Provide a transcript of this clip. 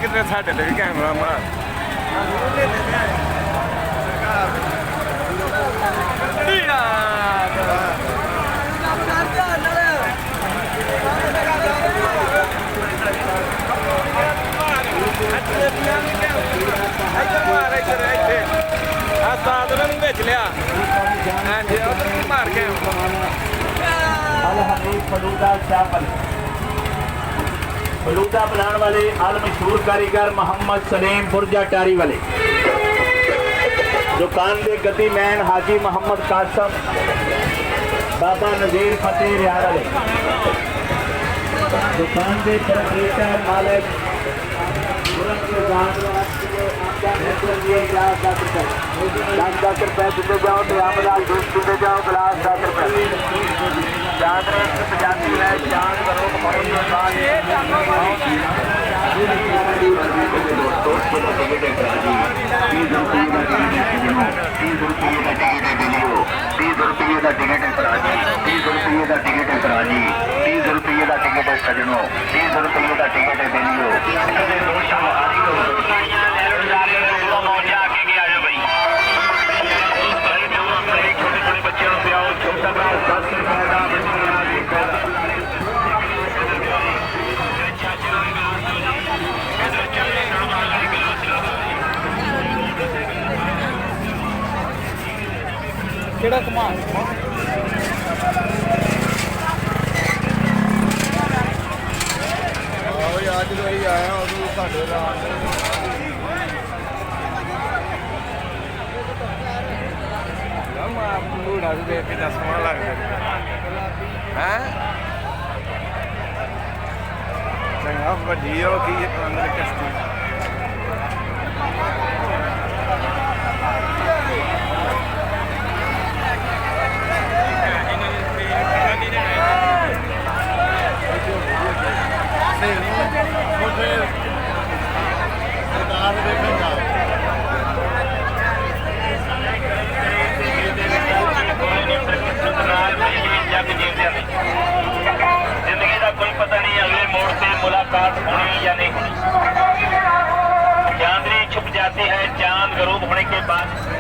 कितने साढ़े भी कैमरा मार बेच लिया मार के फलूदा बनाने वाले आल मशहूर कारीगर मोहम्मद सलीम पुरजा टारी वाले दुकान के गद्दी मैन हाजी मोहम्मद कासम बाबा नजीर फतेह रियार वाले दुकान के प्रोपराइटर मालिक ₹10 दिते जाओ तो आमदाल जूस पीते जाओ गिलास ₹10 याद रहे पंजाबी है जान करो ₹30 का टिकट है ₹30 का टिकट है ₹30 का टिकट है सजनों ₹30 का टिकट है बेलियो केड़ा कमाल आज जो ही आया उदू साढ़े बूढ़ा से देख के सोहना लगता है चंगा वड्डी हो गई अंदर कश्ती जिंदगी का कोई पता नहीं अगले मोड़ से मुलाकात होनी या नहीं होनी। चांदनी छुप जाती है चांद गरूब होने के बाद